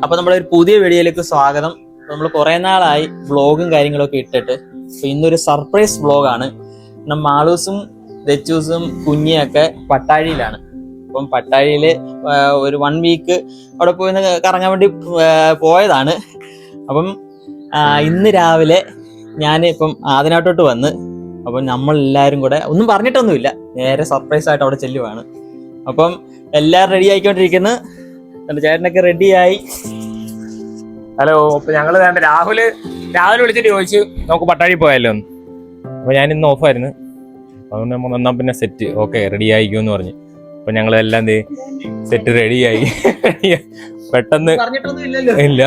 അപ്പൊ നമ്മുടെ ഒരു പുതിയ വീഡിയോയിലേക്ക് സ്വാഗതം. നമ്മൾ കുറെ നാളായി വ്ളോഗും കാര്യങ്ങളൊക്കെ ഇട്ടിട്ട്. അപ്പൊ ഇന്നൊരു സർപ്രൈസ് വ്ളോഗാണ്. മാളൂസും ദച്ചൂസും കുഞ്ഞിയൊക്കെ പട്ടാഴിയിലാണ്. അപ്പം പട്ടാഴിയില് ഒരു 1 വീക്ക് അവിടെ പോയി കറങ്ങാൻ വേണ്ടി പോയതാണ്. അപ്പം ഇന്ന് രാവിലെ ഞാൻ ഇപ്പം ആദിനാട്ടോട്ട് വന്ന്, അപ്പം നമ്മളെല്ലാവരും കൂടെ ഒന്നും പറഞ്ഞിട്ടൊന്നുമില്ല, നേരെ സർപ്രൈസ് ആയിട്ട് അവിടെ ചെല്ലുവാണ്. അപ്പം എല്ലാവരും റെഡി ആയിക്കൊണ്ടിരിക്കുന്നു. ചേട്ടനൊക്കെ റെഡിയായി. ഹലോ. അപ്പൊ ഞങ്ങള് രാഹുല് വിളിച്ചിട്ട് ചോദിച്ചു നമുക്ക് പട്ടാഴി പോയാലോ എന്ന്. അപ്പൊ ഞാൻ ഇന്ന് ഓഫായിരുന്നു, അതുകൊണ്ട് നമ്മൾ വന്നാൽ പിന്നെ സെറ്റ് ഓക്കെ റെഡി ആയിക്കുമെന്ന് പറഞ്ഞു. അപ്പൊ ഞങ്ങളെല്ലാം സെറ്റ് റെഡിയായി. പെട്ടെന്ന് ഇല്ല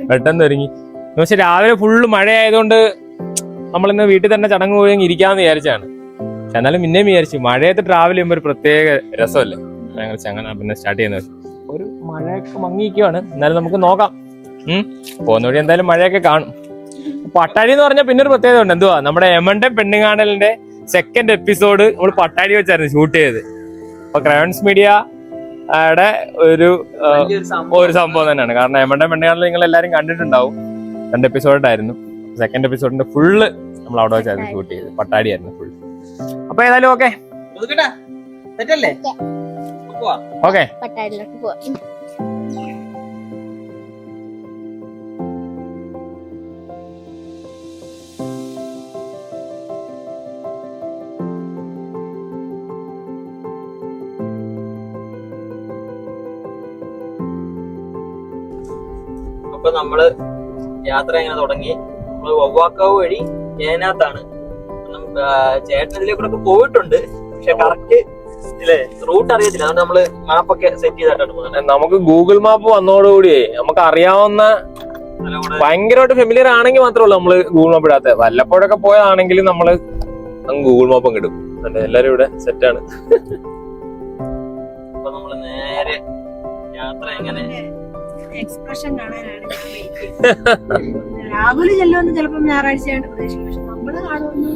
പെട്ടെന്ന് ഒരുങ്ങി. പക്ഷെ രാവിലെ ഫുള്ള് മഴ ആയതുകൊണ്ട് നമ്മളിന്ന് വീട്ടിൽ തന്നെ ചടങ്ങ് പോയി ഇരിക്കാമെന്ന് വിചാരിച്ചാണ്. പക്ഷെ എന്നാലും പിന്നെയും വിചാരിച്ചു മഴയത്ത് ട്രാവൽ ചെയ്യുമ്പോൾ ഒരു പ്രത്യേക രസമല്ലേ. ഞങ്ങൾ അങ്ങനെ പിന്നെ സ്റ്റാർട്ട് ചെയ്യുന്നത്. ഒരു മഴയൊക്കെ മങ്ങിയിരിക്കുവാണ്, എന്നാലും നമുക്ക് നോക്കാം. പോകുന്ന വഴി എന്തായാലും മഴയൊക്കെ കാണും. പട്ടാഴി എന്ന് പറഞ്ഞാൽ പിന്നെ ഒരു പ്രത്യേകത ഉണ്ട്. എന്തുവാ, നമ്മുടെ എമന്റെ പെണ്ണുകാണലിന്റെ 2nd എപ്പിസോഡ് നമ്മൾ പട്ടാഴി വെച്ചായിരുന്നു ഷൂട്ട് ചെയ്തത്. അപ്പൊ ക്രയോൺസ് മീഡിയയുടെ ഒരു സംഭവം തന്നെയാണ്. കാരണം എമന്റെ പെണ്ണുകാണൽ നിങ്ങൾ എല്ലാവരും കണ്ടിട്ടുണ്ടാവും. 2 എപ്പിസോഡായിരുന്നു. 2nd എപ്പിസോഡിന്റെ ഫുള്ള് നമ്മൾ അവിടെ വെച്ചായിരുന്നു ഷൂട്ട് ചെയ്തത്. പട്ടാഴി ആയിരുന്നു ഫുൾ. അപ്പൊ ഏതായാലും ഓക്കെ ഓക്കെ. അപ്പൊ നമ്മള് യാത്ര ഇങ്ങനെ തുടങ്ങി. നമ്മള് വവ്വാക്കാവ് വഴി ഏനാത്താണ്. ചേട്ടൻ ഇതിലേക്കൂടെ പോയിട്ടുണ്ട്, പക്ഷെ കറക്റ്റ് റൂട്ട് അറിയത്തില്ല. അതുകൊണ്ട് നമ്മള് മാപ്പൊക്കെ സെറ്റ് ചെയ്തിട്ടാണ് പോകുന്നത്. നമുക്ക് ഗൂഗിൾ മാപ്പ് വന്നതോടുകൂടിയേ നമുക്ക് അറിയാവുന്ന ഭയങ്കരമായിട്ട് ഫെമിലിയർ ആണെങ്കിൽ മാത്രമേ ഉള്ളൂ നമ്മള് ഗൂഗിൾ മാപ്പ് ഇടാത്ത. വല്ലപ്പോഴൊക്കെ പോയതാണെങ്കിൽ നമ്മള് ഗൂഗിൾ മാപ്പ് ഇടും. എല്ലാരും ഇവിടെ സെറ്റാണ്. അപ്പൊ നമ്മള് നേരെ യാത്ര എങ്ങനെ എക്സ്പ്രഷൻ കാണാനാണ് രാഹുല് ചെല്ലുമെന്ന് ചിലപ്പോൾ ഞായറാഴ്ചയായിട്ട് പ്രതീക്ഷിക്കും. പക്ഷെ നമ്മള് കാണുമെന്ന്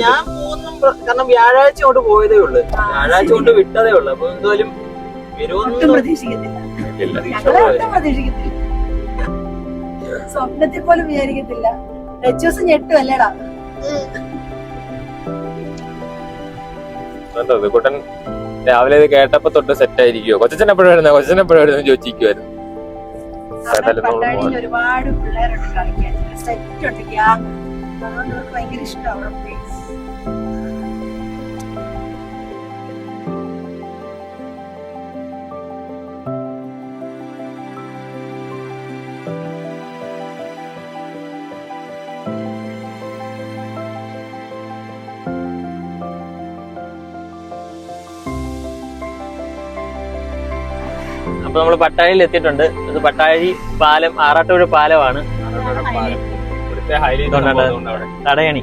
ഞാൻ പോകുന്നു. കാരണം വ്യാഴാഴ്ച കൊണ്ട് പോയതേ ഉള്ളു, വ്യാഴാഴ്ച കൊണ്ട് വിട്ടതേ ഉള്ളു. അപ്പൊ എന്തായാലും ഒട്ടും പ്രതീക്ഷിക്കത്തില്ല. ഞങ്ങളൊട്ടും പ്രതീക്ഷിക്കത്തില്ല, സ്വപ്നത്തിൽ പോലും വിചാരിക്കത്തില്ല. രച്ചൂസ് ഞെട്ടും അല്ലേടാ. കുട്ടൻ രാവിലെ ഇത് കേട്ടപ്പോ തൊട്ട് സെറ്റ് ആയിരിക്കുവോ. കൊച്ചൻ എപ്പോഴായിരുന്നു ചോദിച്ചിരിക്കുവായിരുന്നു. പട്ടാഴിയിൽ ഒരുപാട് പിള്ളേരുണ്ട് കളിക്കാൻ, സെറ്റ് ഉണ്ട്, ഗ്യാങ്. അതുകൊണ്ട് അവർക്ക് ഭയങ്കര ഇഷ്ടമാണ്. അപ്പൊ നമ്മള് പട്ടാഴിയിൽ എത്തിയിട്ടുണ്ട്. ഇത് പട്ടാഴി പാലം, ആറാട്ടുപുഴ പാലമാണ്. തടയണി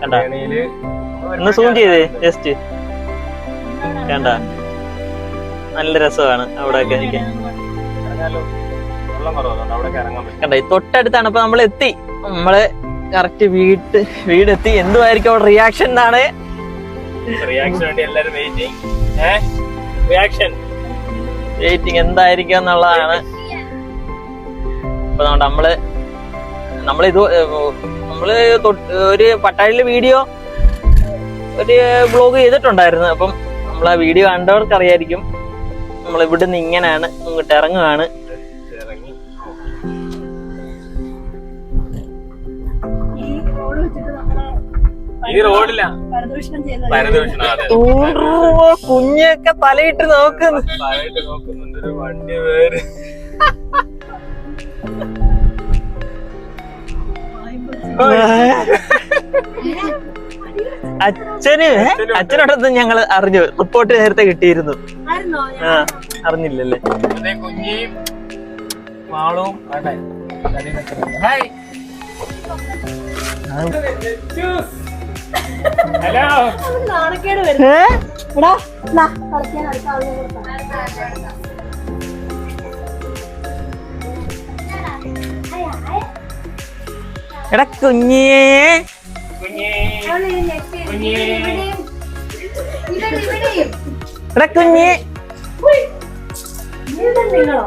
കണ്ട, ഒന്ന് സൂം ചെയ്തേ ജസ്റ്റ്. കണ്ട, നല്ല രസമാണ് അവിടെയൊക്കെ നിൽക്കാൻ. കണ്ട, തൊട്ടടുത്താണ്. അപ്പൊ നമ്മൾ എത്തി, നമ്മള് കറക്റ്റ് വീടെത്തി. എന്തുമായിരിക്കും അവിടെ റിയാക്ഷൻ എന്നാണ്. വെയിറ്റിംഗ് എന്തായിരിക്കും എന്നുള്ളതാണ്. അപ്പൊ നമ്മള് ഒരു പട്ടാഴിയിലെ വീഡിയോ, ഒരു വ്ളോഗ് ചെയ്തിട്ടുണ്ടായിരുന്നു. അപ്പം നമ്മൾ ആ വീഡിയോ കണ്ടവർക്ക് അറിയായിരിക്കും. നമ്മൾ ഇവിടുന്ന് ഇങ്ങനെയാണ് ഇങ്ങോട്ട് ഇറങ്ങുകയാണ്. കുഞ്ഞൊക്കെ തലയിട്ട് നോക്കുന്നു. അച്ഛനോടൊന്ന് ഞങ്ങള് അറിഞ്ഞു, റിപ്പോർട്ട് നേരത്തെ കിട്ടിയിരുന്നു. അറിഞ്ഞില്ലല്ലേ. കുഞ്ഞിയും മാളും ഹലോ. നാണക്കേട് വരും. എടാ കുഞ്ഞേ, എടാ കുഞ്ഞേ, വീണ്ടും നിങ്ങളോ